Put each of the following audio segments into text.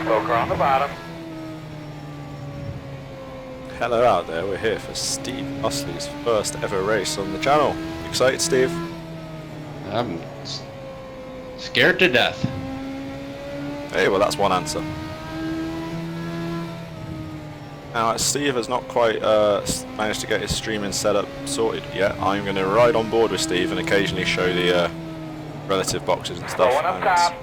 Poker on the bottom. Hello out there, we're here for Steve Usley's first ever race on the channel. Excited, Steve? I'm scared to death. Hey, well that's one answer. Now, Steve has not quite managed to get his streaming setup sorted yet. I'm going to ride on board with Steve and occasionally show the relative boxes and stuff. Going up top.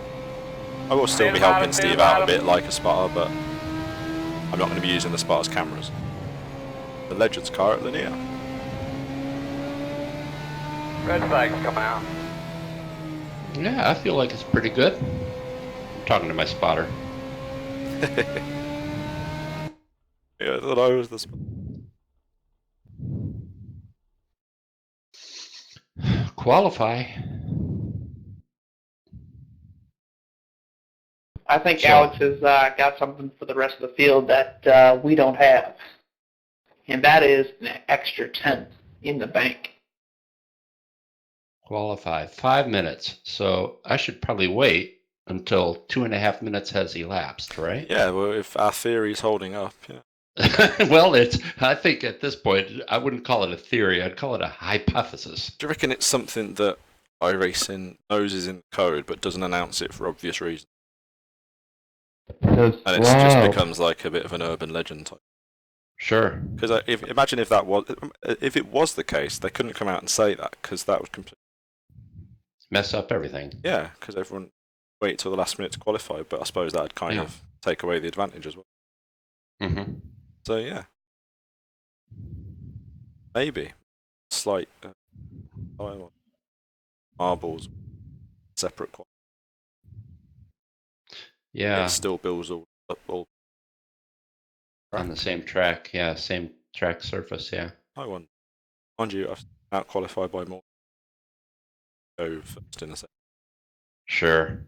I will still be helping Steve out a bit like a spotter, but I'm not going to be using the spotter's cameras. The Legends car at Lanier. Red flag's coming out. Yeah, I feel like it's pretty good. I'm talking to my spotter. Yeah, I thought I was the Qualify. I think So- Alex has got something for the rest of the field that we don't have. And that is an extra 10th in the bank. Qualify 5 minutes. So I should probably wait until 2.5 minutes has elapsed, right? Yeah, well, if our theory's holding up, yeah. Well, I think at this point, I wouldn't call it a theory. I'd call it a hypothesis. Do you reckon it's something that iRacing knows is in the code but doesn't announce it for obvious reasons? And it just becomes like a bit of an urban legend type. Sure. Because imagine if it was the case, they couldn't come out and say that because that would completely Mess up everything. yeah, because everyone wait till the last minute to qualify. But I suppose that'd kind of take away the advantage as well. Mm-hmm. So yeah, maybe slight marbles separate. Yeah. It still builds all up all. On the same track. Yeah, same track surface. Yeah. I won. Mind you, I've out qualified by more. Go first in a second. Sure.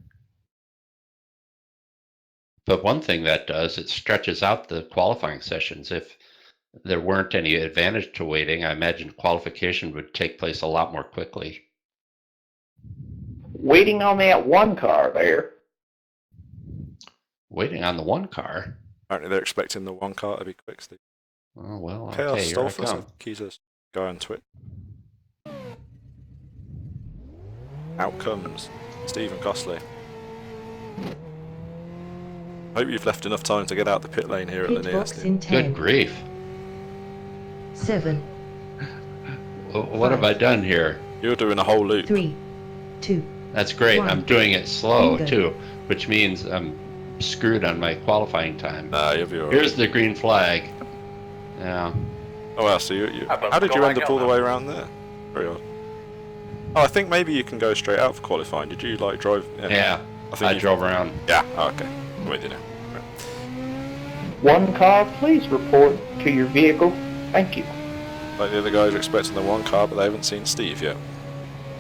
But one thing that does, it stretches out the qualifying sessions. If there weren't any advantage to waiting, I imagine qualification would take place a lot more quickly. Waiting on that one car there. Waiting on the one car? Apparently they're expecting the one car to be quick, Steve. Oh, well, Chaos okay, here I Stolfus, come. he's a guy on Twitch. Out comes Stephen Costley. Hope you've left enough time to get out the pit lane here at Pit Lanier. box in 10, Good grief. 7, What have I done here? You're doing a whole loop. 3, 2. That's great. One. I'm doing it slow, Bingo. too, which means I'm screwed on my qualifying time. Nah, you'll be alright. Here's the green flag. Yeah. Oh well, so how did you end up all the way around there? Very odd. Oh, I think maybe you can go straight out for qualifying. Did you like drive? Yeah, I think I you drove around. Yeah, oh, okay. I'm with you now. Right. One car, please report to your vehicle. Thank you. Like the other guys are expecting the one car, but they haven't seen Steve yet.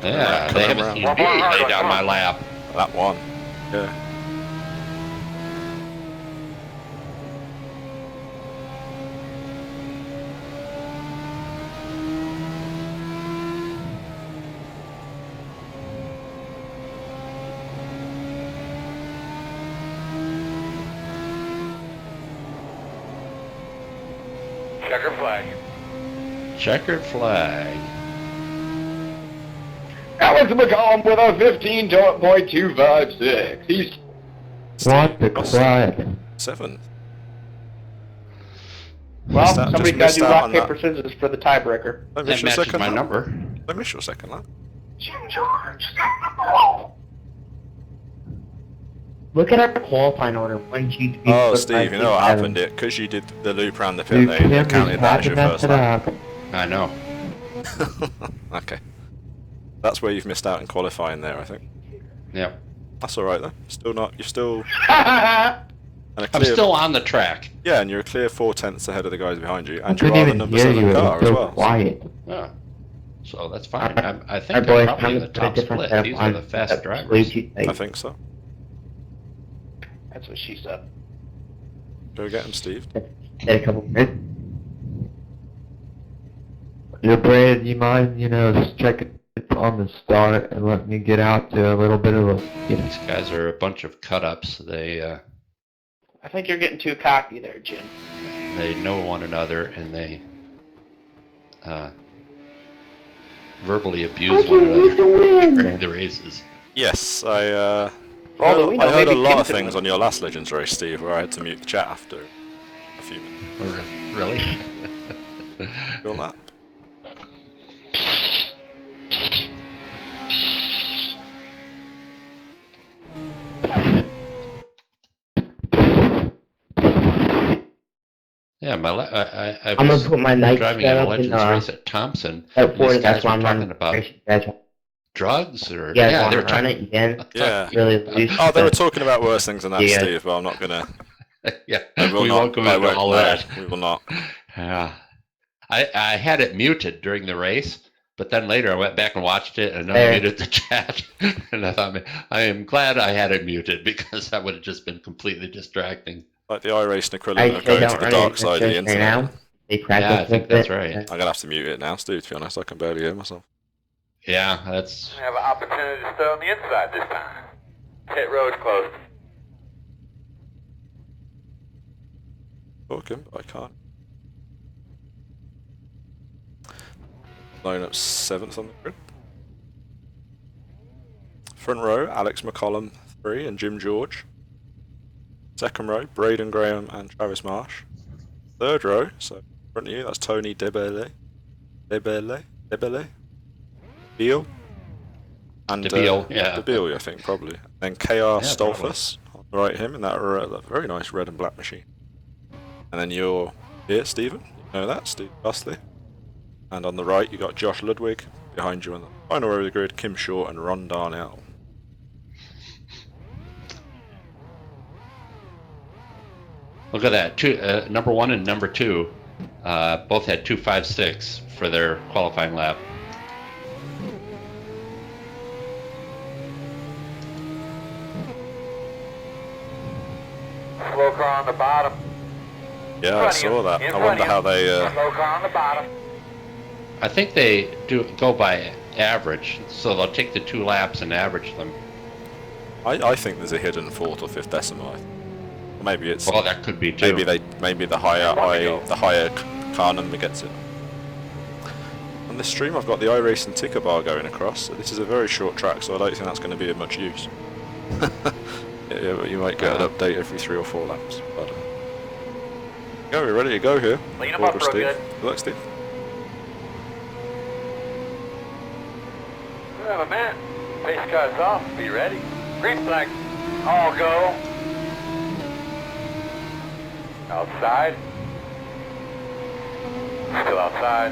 Yeah, they haven't seen me lay down my lap. That one. Yeah. Checker flag. Checkered flag. Alex McCollum with a 15.256. He's What the crap? 7th. well. Missed out- Somebody's just got to missed do out rock on that. paper scissors for the tiebreaker. Don't That miss your matches second my lap. number. Don't miss your second lap. Look at our qualifying order. When you Oh, Steve, you know what happened? Because you did the loop around the pit lane, it counted that as your first lap. I know. Okay. That's where you've missed out in qualifying there, I think. Yep. That's alright though. Still not, you're still... That's and a I'm clear, still on the track. Yeah, and you're a clear 4/10 ahead of the guys behind you, I and you couldn't are the even number hear 7 you. It car was as so well. quiet. Yeah. So that's fine. I think Our I'm boys probably in the put a top different split. set of These are the lines fast that drivers. Luigi I made. think so. what she said. Go get him, Steve. Take a couple minutes. Brad, do you mind, just checking it on the start and let me get out to a little bit of a, These guys are a bunch of cut-ups. They I think you're getting too cocky there, Jim. They know one another and they verbally abuse one another during the races. Yes, I Although we know heard a maybe lot Kim of could things win. on your last Legends race, Steve, where I had to mute the chat after a few minutes. Really? Feel that? Yeah, I I'm was gonna put my night driving in a setup in Legends race at Thompson. at And 4. these That's guys why were I'm talking running about race. You guys, drugs or you guys yeah, want they to were run talking. it again? Yeah. Really loose. Oh, they were but- talking about worse things than that, Yeah. Steve, but I'm not gonna. Yeah, I will we not. won't go I into won't. all No, that. we will not. Yeah. I had it muted during the race, but then later I went back and watched it and There. unmuted the chat. And I thought, I am glad I had it muted because that would have just been completely distracting. Like the iRacing I equivalent of say going to don't the run dark it side of the right internet. now. They practice Yeah, I think with that's it. right. I'm gonna have to mute it now, Steve. To be honest, I can barely hear myself. Yeah, that's. I have an opportunity to stay on the inside this time. Pit road's closed. Talking, but I can't. Line up 7th on the grid. Front row, Alex McCollum 3 and Jim George. Second row, Braden Graham and Travis Marsh. Third row, so in front of you, that's Tony Debele, Beal, and DeBeal, yeah. DeBeal, I think probably. Then KR Yeah, Stolfus on the right of him in that very nice red and black machine. And then you're here, Stephen. You know that, Steve Bustley. And on the right, you got Josh Ludwig. Behind you on the final row of the grid, Kim Short and Ron Darnell. Look at that. Number 1 and number 2 both had 2:56 for their qualifying lap. Slow car on the bottom. Yeah, I saw that. I wonder how they. Slow car on the bottom. I think they go by average, so they'll take the 2 laps and average them. I think there's a hidden 4th or 5th decimal. Or maybe it's. Well, that could be too. Maybe the higher car number gets it. On this stream, I've got the iRacing ticker bar going across. So this is a very short track, so I don't think that's going to be of much use. Yeah, but you might get an update every 3 or 4 laps. But, go, we're ready to go here. Lean them up Order, real Steve. good. Good luck, Steve. We have a minute. Pace car's off. Be ready. Green flag. All go. Outside. Still outside.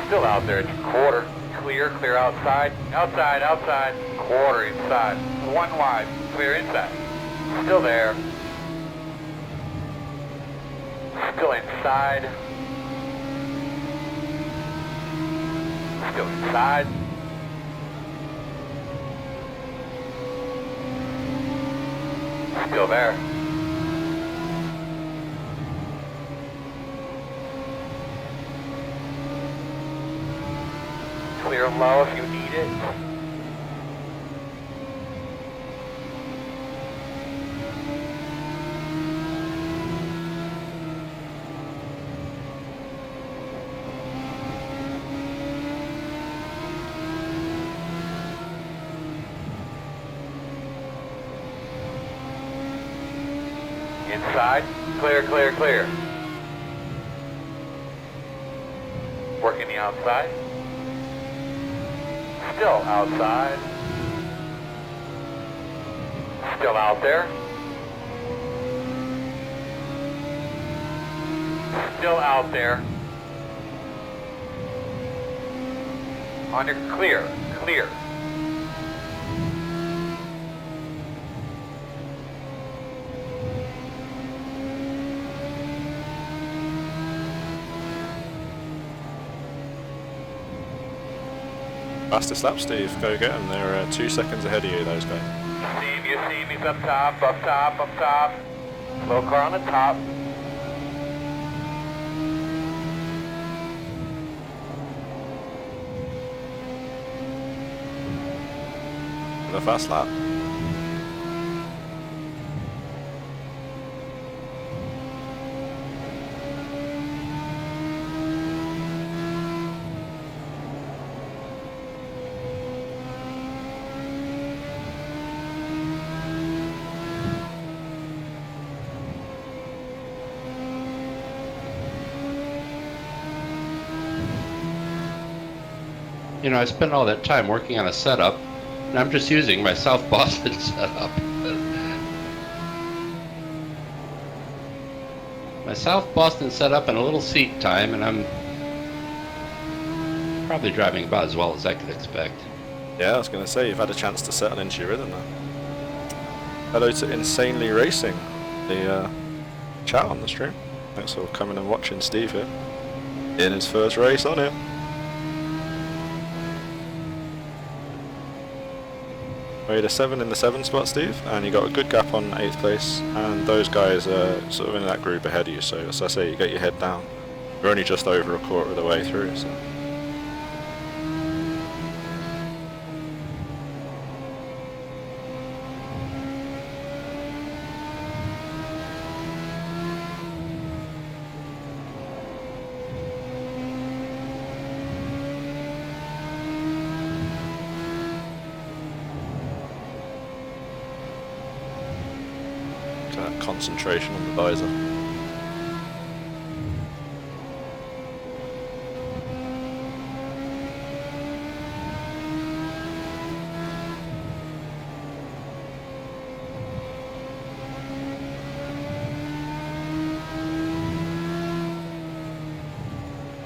Still out there. It's quarter. Clear. Clear outside. Outside. Outside. Quarter inside. 1 wide. Clear inside. Still there. Still inside. Still inside. Still there. Clear low if you need it. Inside, clear, clear, clear. Working the outside. Still outside. Still out there. Still out there. On your clear, clear. Fastest lap, Steve. Go get them. They're 2 seconds ahead of you, those guys. You see me up top, up top, up top. Slow car on the top. The fast lap. You know, I spent all that time working on a setup, and I'm just using my South Boston setup. My South Boston setup and a little seat time, and I'm probably driving about as well as I could expect. Yeah, I was going to say, you've had a chance to settle into your rhythm now. Hello to Insanely Racing, the chat on the stream. Thanks for coming and watching Steve here in his first race on it. Made a 7 in the 7 spot, Steve, and you got a good gap on 8th place, and those guys are sort of in that group ahead of you, so as I say, you get your head down. You're only just over a quarter of the way through, so. Concentration on the visor.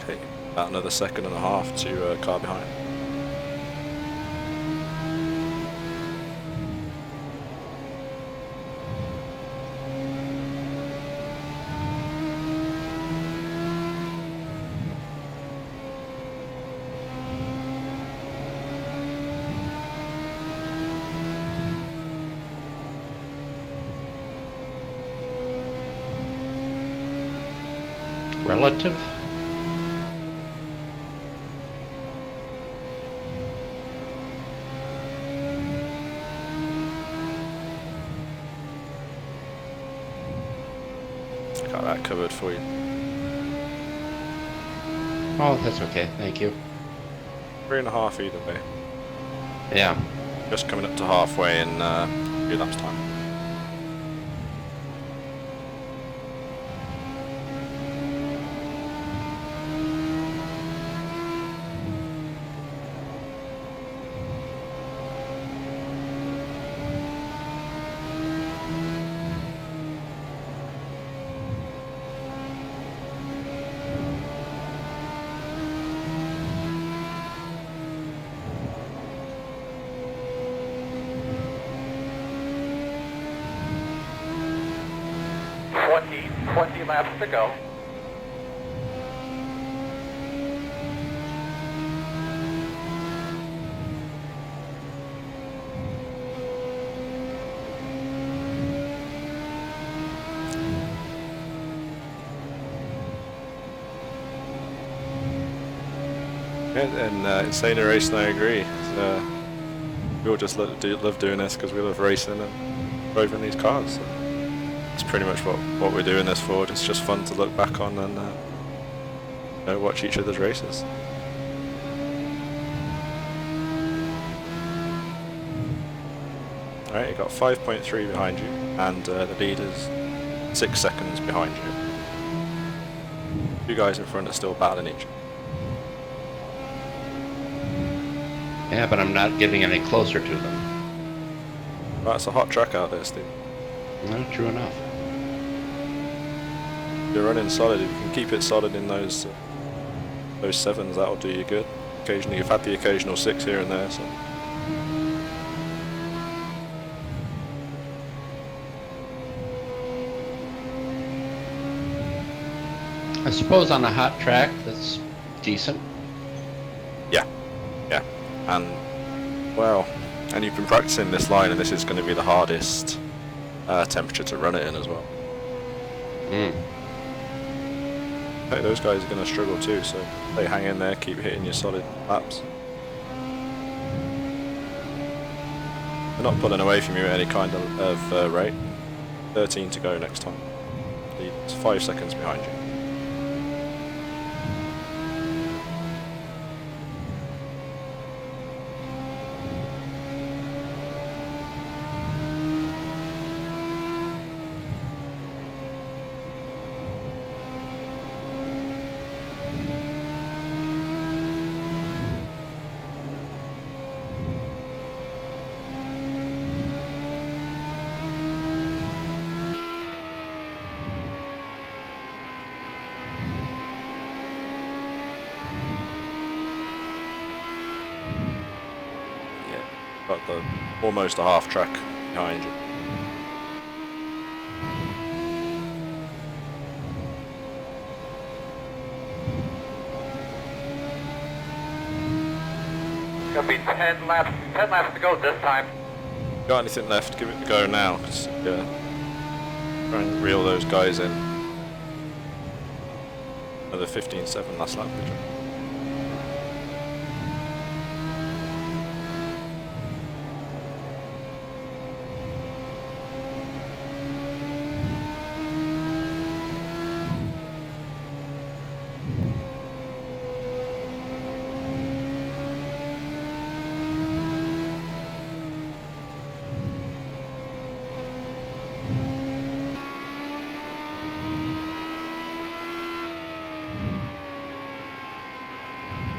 Okay, about another 1.5 seconds to car behind. Relative? Got that covered for you. Oh, that's okay, thank you. 3.5 either way. Yeah. Just coming up to halfway in 2 laps time. Twenty laps to go. Yeah, and Insane Racing, I agree. We all just love doing this because we love racing and driving these cars. So it's pretty much what we're doing this for. It's just fun to look back on and you know, watch each other's races. Alright, you got 5.3 behind you, and the leader's 6 seconds behind you. You guys in front are still battling each other. Yeah, but I'm not getting any closer to them. Right, it's a hot track out there, Steve. No, true enough. You're running solid. If you can keep it solid in those 7s, that'll do you good. Occasionally, you've had the occasional 6 here and there, so. I suppose on a hot track, that's decent. Yeah, and well, and you've been practicing this line, and this is going to be the hardest temperature to run it in as well. Hey, those guys are going to struggle too, so they hang in there, keep hitting your solid laps. They're not pulling away from you at any kind of rate. 13 to go next time. It's 5 seconds behind you. got the almost a half track behind you. Gonna be 10 laps to go this time. Got anything left? Give it a go now. Yeah. Try and reel those guys in. Another 15.7 last lap. Good job.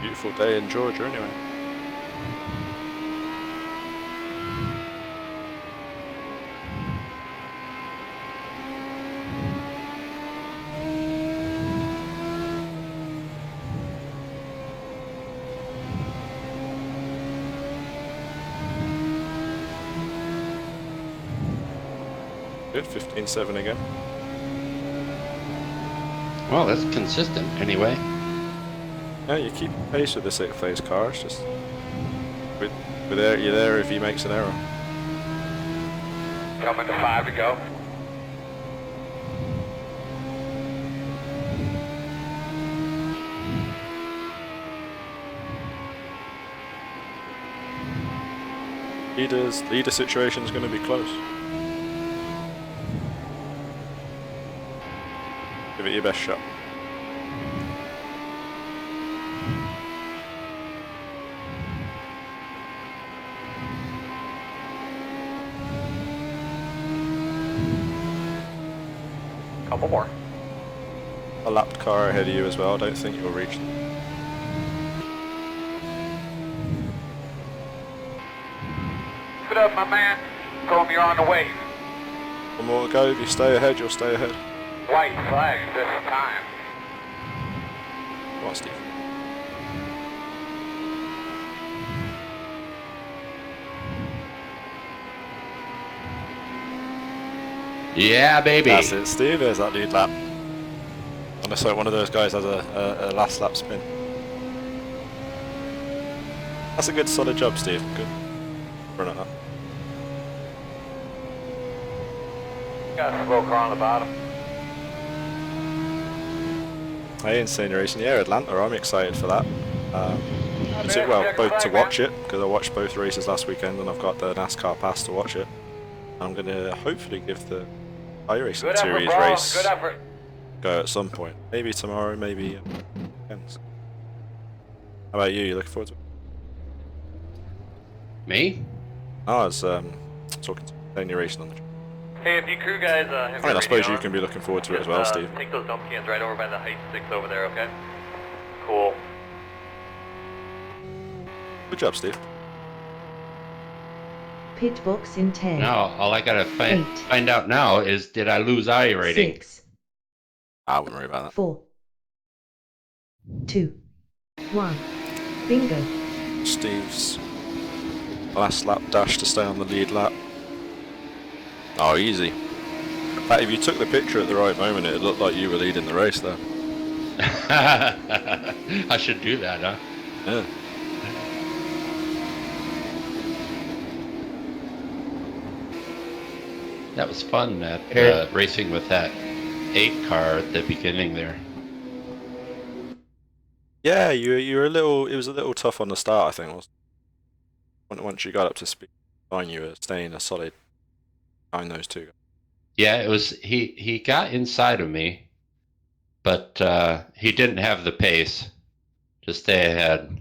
Beautiful day in Georgia anyway. Good, 15.7 again. Well, that's consistent anyway. Yeah, you keep pace with the 6th phase car. It's just you're there if he makes an error. Coming to 5 to go. Leader situation is going to be close. Give it your best shot. Couple more. A lapped car ahead of you as well. I don't think you'll reach them. Keep it up, my man. Tell him you're on the way. One more to go. If you stay ahead, you'll stay ahead. White flag this time. Come on, Steve. Yeah, baby. That's it, Steve. There's that lead lap. Unless like one of those guys has a last lap spin. That's a good solid job, Steve. Good run at that. Got a slow car on the bottom. Hey, Insane Racing. Yeah, Atlanta. I'm excited for that. Both to watch it because I watched both races last weekend and I've got the NASCAR pass to watch it. I'm going to hopefully give the iRacing Good series effort, bro. race Good effort. go at some point. Maybe tomorrow, maybe weekends. How about you? You looking forward to it? Me? I was talking to Lanier Racing on the track. Hey, if you crew guys have I suppose you can be looking forward to it as well, Steve. Take those dump cans right over by the height 6 over there, okay? Cool. Good job, Steve. Pit box in 10. Now, all I gotta find out now is, did I lose I rating? 6, I wouldn't worry about that. 4, 2, 1. Bingo. Steve's last lap dash to stay on the lead lap. Oh, easy. In fact, if you took the picture at the right moment, it looked like you were leading the race there. I should do that, huh? Yeah. That was fun, that racing with that 8 car at the beginning there. Yeah, you were a little. It was a little tough on the start, I think. Wasn't it? Once you got up to speed, fine, you were staying a solid behind those two. Yeah, it was. He got inside of me, but he didn't have the pace to stay ahead.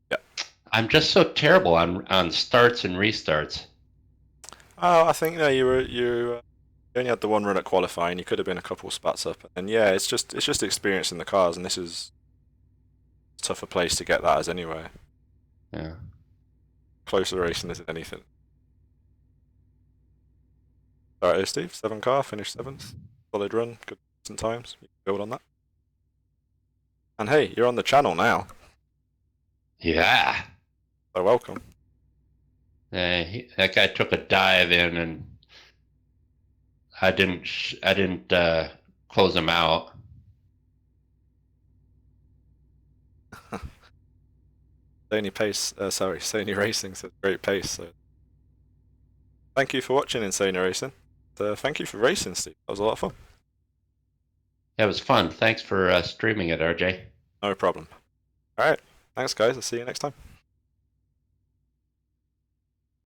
Yeah. I'm just so terrible on starts and restarts. Oh, I think you only had the one run at qualifying. You could have been a couple spots up, and yeah, it's just experience in the cars, and this is a tougher place to get that as anyway. Yeah. Closer racing than anything. All right, Steve. 7 car, finished 7th. Solid run, good decent times. You can build on that. And hey, you're on the channel now. Yeah. So welcome. That guy took a dive in, and I didn't close him out. Sony Racing says great pace. So thank you for watching in Sony Racing. Thank you for racing, Steve. That was a lot of fun. That was fun. Thanks for streaming it, RJ. No problem. All right. Thanks, guys. I'll see you next time.